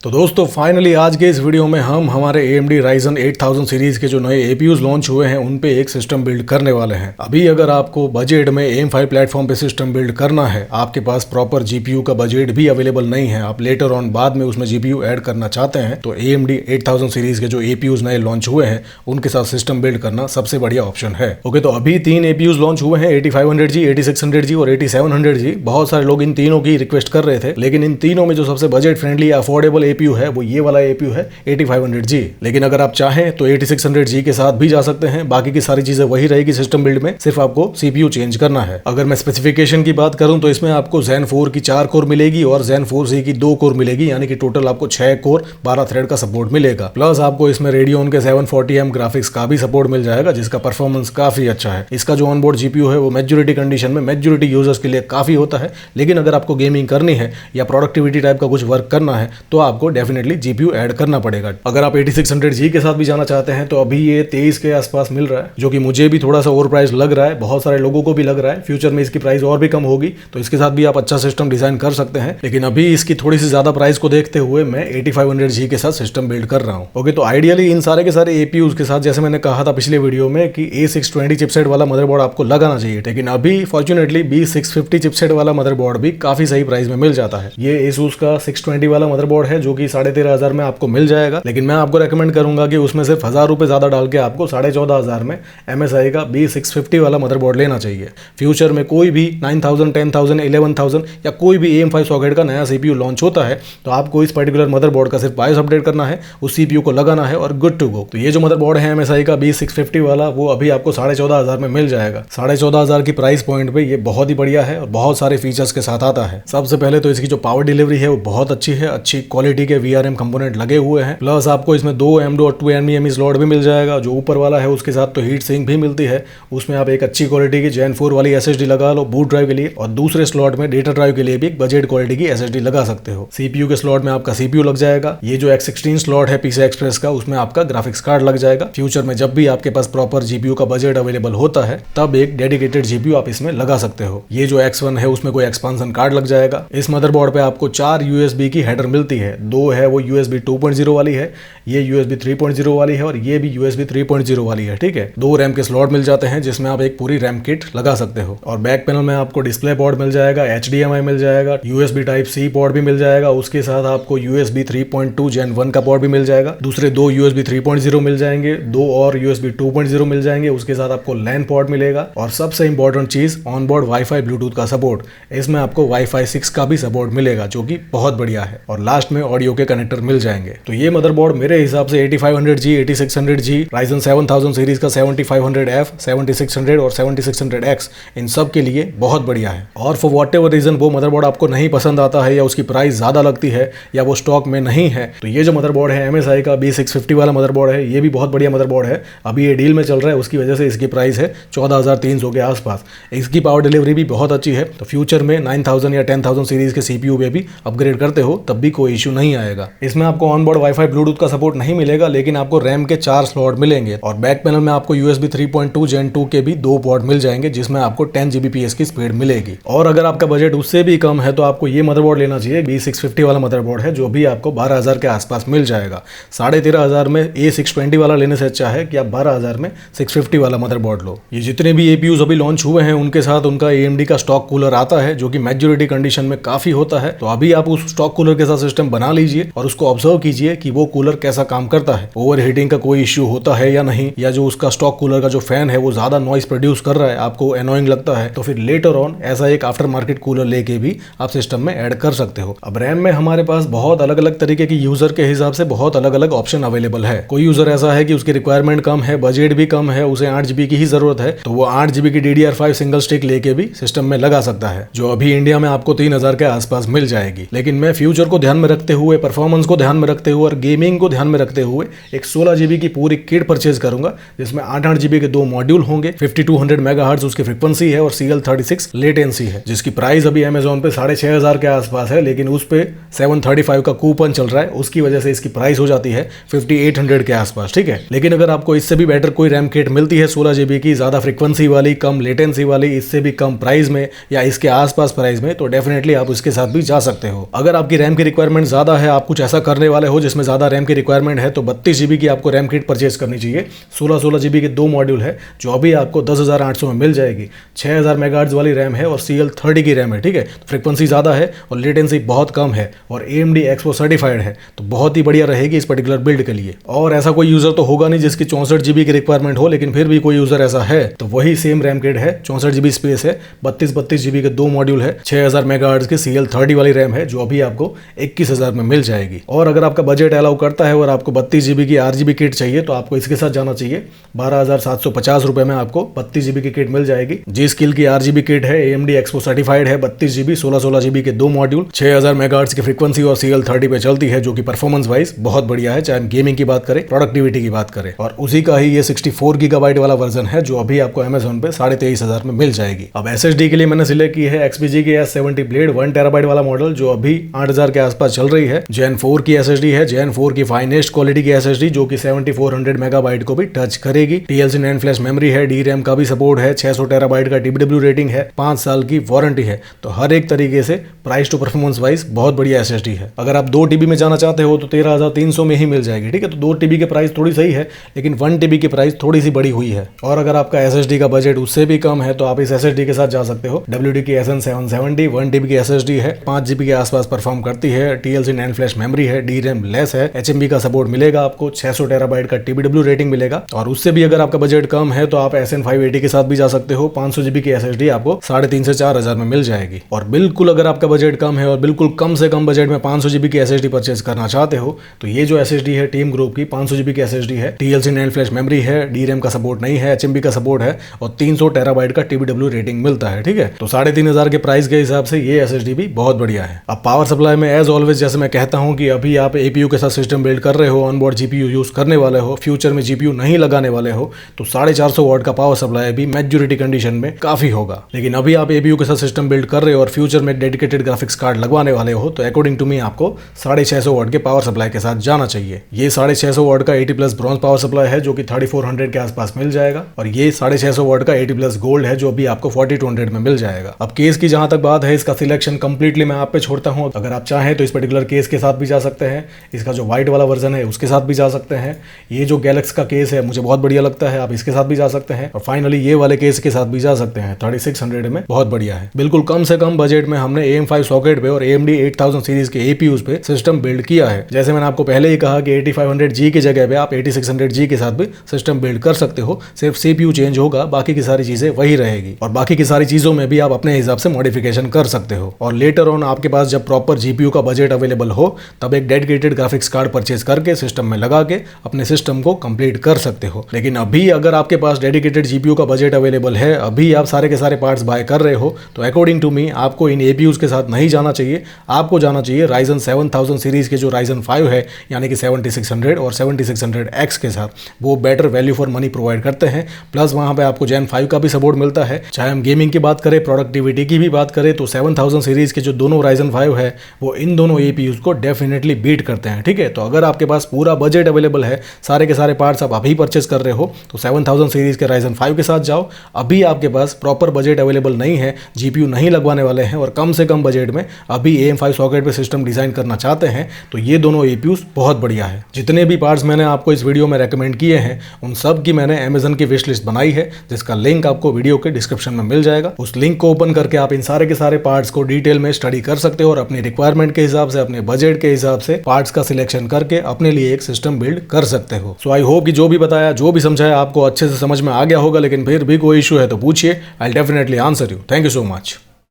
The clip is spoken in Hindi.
तो दोस्तों फाइनली आज के इस वीडियो में हम हमारे AMD Ryzen 8000 सीरीज के जो नए APUs लॉन्च हुए हैं उन पे एक सिस्टम बिल्ड करने वाले हैं। अभी अगर आपको बजट में AM5 प्लेटफॉर्म पे सिस्टम बिल्ड करना है, आपके पास प्रॉपर GPU का बजट भी अवेलेबल नहीं है, आप लेटर ऑन बाद में उसमें GPU ऐड करना चाहते हैं, तो AMD 8000 सीरीज के जो APUs नए लॉन्च हुए हैं उनके साथ सिस्टम बिल्ड करना सबसे बढ़िया ऑप्शन है। ओके, तो अभी 3 APUs लॉन्च हुए हैं, 8500G, 8600G और 8700G। बहुत सारे लोग इन तीनों की रिक्वेस्ट कर रहे थे, लेकिन इन तीनों में जो सबसे बजट फ्रेंडली अफोर्डेबल APU है वो ये वाला APU है 8500G। लेकिन अगर आप चाहें तो 8600G के साथ भी जा सकते हैं, बाकी की सारी चीजें वही रहेगी सिस्टम बिल्ड में, सिर्फ आपको CPU चेंज करना है। अगर मैं स्पेसिफिकेशन की बात करूं तो इसमें आपको Zen 4 की 4 कोर मिलेगी और Zen 4C की 2 कोर मिलेगी, यानी कि टोटल आपको 6 कोर 12 थ्रेड का सपोर्ट मिलेगा। प्लस आपको इसमें Radeon के 740M ग्राफिक्स का भी सपोर्ट मिल जाएगा, जिसका परफॉर्मेंस काफी अच्छा है। इसका जो ऑनबोर्ड GPU है वो मेजॉरिटी कंडीशन में मेजॉरिटी यूजर्स के लिए काफी होता है, लेकिन अगर आपको गेमिंग करनी है या प्रोडक्टिविटी टाइप का कुछ वर्क करना है तो आपको डेफिनेटली GPU ऐड करना पड़ेगा। अगर आप 8600G के साथ भी जाना चाहते हैं तो अभी ये 23 के आसपास मिल रहा है, जो कि मुझे भी थोड़ा सा ओवर प्राइस लग रहा है, बहुत सारे लोगों को भी लग रहा है। फ्यूचर में इसकी प्राइस और भी कम होगी तो इसके साथ भी आप अच्छा सिस्टम डिजाइन कर सकते हैं, लेकिन अभी इसकी थोड़ी सी ज्यादा प्राइस को देखते हुए मैं 8500G के साथ सिस्टम बिल्ड कर रहा हूं। ओके, तो आइडियली इन सारे के सारे APUs के साथ, जैसे मैंने कहा था पिछले वीडियो में कि A620 चिपसेट वाला मदरबोर्ड आपको लगाना चाहिए, लेकिन अभी फॉर्चुनेटली B650 चिपसेट वाला मदरबोर्ड भी काफी सही प्राइस में मिल जाता है। ये Asus का 620 वाला मदरबोर्ड है जो कि 13,500 में आपको मिल जाएगा, लेकिन मैं आपको रेकमेंड करूंगा कि उसमें सिर्फ 1000 रुपए ज्यादा डाल के आपको 14,500 में MSI का B650 वाला मदरबोर्ड लेना चाहिए। फ्यूचर में कोई भी 9000, 10,000, 11,000 या कोई भी AM5 सॉकेट का नया CPU लॉन्च होता है तो आपको इस पर्टिकुलर मदरबोर्ड का सिर्फ बायोस अपडेट करना है, उस CPU को लगाना है और गुड टू गो। तो ये जो मदरबोर्ड है MSI का B650 वाला, वो अभी आपको 14,500 में मिल जाएगा। 14,500 की प्राइस पॉइंट पे ये बहुत ही बढ़िया है और बहुत सारे फीचर्स के साथ आता है। सबसे पहले तो इसकी जो पावर डिलीवरी है वो बहुत अच्छी है, अच्छी क्वालिटी के VRM कंपोनेंट लगे हुए हैं। प्लस आपको इसमें 2 M.2 और 2 NVMe स्लॉट भी मिल जाएगा। जो ऊपर वाला है उसके साथ तो हीट सिंक भी मिलती है, उसमें आप एक अच्छी क्वालिटी की Gen 4 वाली SSD लगा लो बूट ड्राइव के लिए, और दूसरे स्लॉट में डेटा ड्राइव के लिए भी एक बजट क्वालिटी की SSD लगा सकते हो। CPU के स्लॉट में आपका CPU लग जाएगा। ये जो X16 स्लॉट है PCI Express का, उसमें आपका ग्राफिक्स कार्ड लग जाएगा। फ्यूचर में जब भी आपके पास प्रॉपर GPU का बजट अवेलेबल होता है तब एक डेडिकेटेड GPU आप इसमें लगा सकते हो। ये जो X1 है उसमें कोई एक्सपांशन कार्ड लग जाएगा। इस मदरबोर्ड पे आपको 4 USB की हेडर मिलती है, 2 है वो USB 2.0 वाली है, ये USB 3.0 वाली है और ये भी USB 3.0 वाली है। ठीक है, 2 रैम के स्लॉट मिल जाते हैं जिसमें आप एक पूरी रैम किट लगा सकते हो। और बैक पैनल में आपको डिस्प्ले पोर्ट मिल जाएगा, HDMI मिल जाएगा, USB Type-C पोर्ट भी मिल जाएगा, उसके साथ आपको USB 3.2 Gen 1 का पोर्ट भी मिल जाएगा। दूसरे 2 USB 3.0 मिल जाएंगे, 2 और USB 2.0 मिल जाएंगे, उसके साथ आपको LAN पोर्ट मिलेगा। और सबसे इंपॉर्टेंट चीज, ऑनबोर्ड वाईफाई ब्लूटूथ का सपोर्ट। इसमें आपको Wi-Fi 6 का भी सपोर्ट मिलेगा, जो कि बहुत बढ़िया है। और लास्ट में ऑडियो के कनेक्टर मिल जाएंगे। तो ये मदरबोर्ड मेरे हिसाब से 8500G, 8600G, Ryzen 7000 सीरीज का 7500F, 7600 और 7600X, इन सब के लिए बहुत बढ़िया है। और फॉर वॉट एवर रीजन वो मदरबोर्ड आपको नहीं पसंद आता है या उसकी प्राइस ज्यादा लगती है या वो स्टॉक में नहीं है, तो ये जो मदरबोर्ड है MSI का B650 वाला मदरबोर्ड है, ये भी बहुत बढ़िया मदरबोर्ड है। अभी ये डील में चल रहा है, उसकी वजह से इसकी प्राइस है 14,300 के आसपास। इसकी पावर डिलीवरी भी बहुत अच्छी है, तो फ्यूचर में 9000 या 10,000 सीरीज के CPU पे भी अपग्रेड करते हो तब भी कोई इशू नहीं आएगा। इसमें आपको ऑनबोर्ड वाईफाई ब्लूटूथ का सपोर्ट नहीं मिलेगा, लेकिन आपको रैम के 4 स्लॉट मिलेंगे। और बैक पैनल में आपको USB 3.2 Gen 2 के भी 2 पोर्ट मिल जाएंगे, जिसमें आपको 10 Gbps की स्पीड मिलेगी। और अगर आपका बजट उससे भी कम है तो आपको ये मदरबोर्ड लेना चाहिए। B650 वाला मदरबोर्ड है, जो भी आपको 12,000 के आसपास मिल जाएगा। 13,500 में A620 वाला लेने से अच्छा है कि आप 12,000 में 650 वाला मदरबोर्ड लो। ये जितने भी APUs अभी लॉन्च हुए हैं उनके साथ उनका AMD का स्टॉक कूलर आता है, जो कि मेजॉरिटी कंडीशन में काफी होता है। तो अभी आप उस स्टॉक कूलर के साथ सिस्टम बना लीजिए और उसको ऑब्जर्व कीजिए कि वो कूलर कैसा काम करता है, ओवर हीटिंग का कोई इश्यू होता है या नहीं, या जो उसका स्टॉक कूलर का जो फैन है वो ज्यादा नॉइस प्रोड्यूस कर रहा है, आपको एनोइंग लगता है, तो फिर लेटर ऑन ऐसा एक आफ्टर मार्केट कूलर लेके भी आप सिस्टम में ऐड कर सकते हो। अब रैम में हमारे पास बहुत अलग अलग तरीके की यूजर के हिसाब से बहुत अलग अलग ऑप्शन अवेलेबल है। कोई यूजर ऐसा है कि उसकी रिक्वायरमेंट कम है, बजट भी कम है, उसे 8 GB की ही जरूरत है, तो वो 8 GB की DDR5 सिंगल स्टिक लेके भी सिस्टम में लगा सकता है, जो अभी इंडिया में आपको 3,000 के आसपास मिल जाएगी। लेकिन मैं फ्यूचर को ध्यान में रखते हुए, परफॉर्मेंस को ध्यान में रखते हुए और गेमिंग को ध्यान में रखते हुए एक 16 GB की पूरी किट परचेज करूंगा, जिसमें 8 GB के 2 मॉड्यूल होंगे, 5200 MHz उसकी फ्रीक्वेंसी है और CL36 लेटेंसी है, जिसकी प्राइस अभी Amazon पे 6,500 के आसपास है, लेकिन उस पे 735 का कूपन चल रहा है, उसकी वजह से इसकी प्राइस हो जाती है 5800 के आसपास। ठीक है, लेकिन अगर आपको इससे भी बेटर कोई रैम किट मिलती है 16 GB की, ज्यादा फ्रीक्वेंसी वाली, कम लेटेंसी वाली, इससे भी कम प्राइस में या इसके आसपास प्राइस में, तो डेफिनेटली आप उसके साथ भी जा सकते हो। अगर आपकी रैम की रिक्वायरमेंट ज्यादा ज़्यादा है, आप कुछ ऐसा करने वाले हो जिसमें ज़्यादा रैम की रिक्वायरमेंट है, तो 32 GB की आपको रैम किट परचेज करनी चाहिए। 16 GB के 2 मॉड्यूल है जो अभी आपको 10,800 में मिल जाएगी। 6000 मेगाहर्ट्ज़ वाली रैम है और CL30 की रैम है, ठीक है। तो फ्रिक्वेंसी ज़्यादा है और लेटेंसी बहुत कम है और AMD Expo सर्टिफाइड है, तो बहुत ही बढ़िया रहेगी इस पर्टिकुलर बिल्ड के लिए। और ऐसा कोई यूज़र तो होगा नहीं जिसकी 64 GB की रिक्वायरमेंट हो, लेकिन फिर भी कोई यूज़र ऐसा है तो वही सेम रैम किट है। 64 GB स्पेस है, 32 GB के 2 मॉड्यूल है, 6000 मेगाहर्ट्ज़ की CL30 वाली रैम है जो अभी आपको 21,000 में मिल जाएगी। और अगर आपका बजट अलाउ करता है और आपको 32 GB की RGB किट चाहिए तो आपको इसके साथ जाना चाहिए। 12,750 रुपए में आपको 32 GB की किट मिल जाएगी। जी स्किल की RGB किट है, AMD Expo सर्टिफाइड है, 32 GB 16 GB के 2 मॉड्यूल, 6000 मेगाहर्ट्ज़ की फ्रीक्वेंसी और CL30 पे चलती है, जो कि परफॉर्मेंस वाइज बहुत बढ़िया है, चाहे हम गेमिंग की बात करें, प्रोडक्टिविटी की बात करें। और उसी का ही ये 64 GB वाला वर्जन है जो अभी आपको Amazon पे 23,500 में मिल जाएगी। अब SSD के लिए मैंने सिलेक्ट की है XPG की S70 ब्लेड 1 TB वाला मॉडल जो अभी 8000 के आसपास चल रही है। Gen 4 की SSD है, Gen 4 की फाइनेस्ट क्वालिटी की SSD जो कि 7400 मेगाबाइट को भी टच करेगी। TLC NAND फ्लैश मेमोरी है, DRAM का भी सपोर्ट है, 600 TB का TBW रेटिंग है, 5 साल की वारंटी है। तो हर एक तरीके से प्राइस टू परफॉर्मेंस वाइज बहुत बढ़िया SSD है। अगर आप 2 TB में जाना चाहते हो तो 13,300 में ही मिल जाएगी, ठीक है। तो 2 TB के प्राइस थोड़ी सही है, लेकिन 1 TB की प्राइस थोड़ी सी बड़ी हुई है। और अगर आपका SSD का बजट उससे भी कम है तो आप इस SSD के साथ जा सकते हो। WD की SN770 1 TB की SSD है, 5 GB के आसपास परफॉर्म करती है, TLC NAND फ्लैश मेमोरी है, DRAM लेस है, HMB का सपोर्ट मिलेगा आपको, 600 TB का TBW रेटिंग मिलेगा। और उससे भी अगर आपका बजट कम है तो आप SN580 के साथ भी जा सकते हो। 500 GB की SSD आपको 3,500 से 4,000 में मिल जाएगी। और बिल्कुल अगर आपका बजट कम है और बिल्कुल कम से कम बजट में 500 GB की SSD परचेज करना चाहते हो तो ये जो SSD है टीम ग्रुप की 500 GB की SSD है, TLC NANड फ्लैश मेमोरी है, DRAM का सपोर्ट नहीं है, HMB का सपोर्ट है और 300 TB का TBW रेटिंग मिलता है, ठीक है। तो 3,500 के प्राइस के हिसाब से ये SSD भी बहुत बढ़िया है। अब पावर सप्लाई में एज ऑलवेज जैसे मैं कहता हूं कि अभी आप APU के साथ सिस्टम बिल्ड कर रहे हो, ऑनबोर्ड GPU यूज करने वाले हो, फ्यूचर में GPU नहीं लगाने वाले हो, तो 450 वाट का पावर सप्लाई भी मेजॉरिटी कंडीशन में काफी होगा। लेकिन अभी आप APU के साथ सिस्टम बिल्ड कर रहे हो और फ्यूचर में डेडिकेटेड ग्राफिक्स कार्ड लगवाने वाले हो तो अकॉर्डिंग टू मी आपको 650 वाट के पावर सप्लाई के साथ जाना चाहिए। ये 650 वाट का 80+ ब्रॉन्ज पावर सप्लाई है जो कि 3400 के आसपास मिल जाएगा और ये 650 वाट का 80+ गोल्ड है जो अभी आपको 4200 में मिल जाएगा। अब केस की जहां तक बात है, इसका सिलेक्शन कंप्लीटली मैं आप पे छोड़ता हूं। अगर आप चाहें तो इस पर्टिकुलर केस के साथ भी जा सकते हैं, इसका जो व्हाइट वाला वर्जन है उसके साथ भी जा सकते हैं। ये जो गैलेक्स का केस है मुझे बहुत बढ़िया लगता है, आप इसके साथ भी जा सकते हैं। और फाइनली ये वाले केस के साथ भी जा सकते हैं, 3600 में बहुत बढ़िया है। बिल्कुल कम से कम बजट में हमने AM5 सॉकेट पे और AMD 8000 सीरीज के APUs पे सिस्टम बिल्ड किया है। जैसे मैंने आपको पहले ही कहा कि 8500G की जगह पे आप 8600G के साथ भी सिस्टम बिल्ड कर सकते हो, सिर्फ CPU चेंज होगा, बाकी की सारी चीजें वही रहेगी और बाकी की सारी चीजों में भी आप अपने हिसाब से मॉडिफिकेशन कर सकते हो। और लेटर ऑन आपके पास जब प्रॉपर GPU का बजट अवेलेबल हो तब एक डेडिकेटेड ग्राफिक्स कार्ड परचेज करके सिस्टम में लगा के अपने सिस्टम को कंप्लीट कर सकते हो। लेकिन अभी अगर आपके पास डेडिकेटेड GPU का बजट अवेलेबल है, अभी आप सारे के सारे पार्ट्स बाय कर रहे हो, तो अकॉर्डिंग टू मी आपको इन APUs के साथ नहीं जाना चाहिए। आपको जाना चाहिए Ryzen 7000 सीरीज के जो Ryzen 5 है यानी कि 7600 और 7600X के साथ, वो better value for money provide करते हैं। प्लस वहां पे आपको Gen 5 का भी सपोर्ट मिलता है। चाहे हम गेमिंग की बात करें, प्रोडक्टिविटी की भी बात करें, तो 7000 सीरीज के जो दोनों Ryzen 5 है वो इन दोनों APUs को डेफिनेटली बीट करते हैं, ठीक है। तो अगर आपके पास पूरा बजट अवेलेबल है, सारे के सारे पार्ट्स आप अभी परचेस कर रहे हो, तो 7000 सीरीज के Ryzen 5 के साथ जाओ। अभी आपके पास प्रॉपर बजट अवेलेबल नहीं है, GPU नहीं लगवाने वाले हैं और कम से कम बजट में अभी AM5 सॉकेट पे सिस्टम डिजाइन करना चाहते हैं, तो ये दोनों APUs बहुत बढ़िया है। जितने भी पार्ट्स मैंने आपको इस वीडियो में रेकमेंड किए हैं उन सब की मैंने Amazon की विश लिस्ट बनाई है, जिसका लिंक आपको वीडियो के डिस्क्रिप्शन में मिल जाएगा। उस लिंक को ओपन करके आप इन सारे के सारे पार्ट्स को डिटेल में स्टडी कर सकते हो और अपनी रिक्वायरमेंट के हिसाब से, अपने बजट के हिसाब से पार्ट्स का सिलेक्शन करके अपने लिए एक सिस्टम बिल्ड कर सकते हो। सो आई होप कि जो भी बताया, जो भी समझाया आपको अच्छे से समझ में आ गया होगा, लेकिन फिर भी कोई इशू है तो पूछिए, I will definitely answer you. Thank you so much.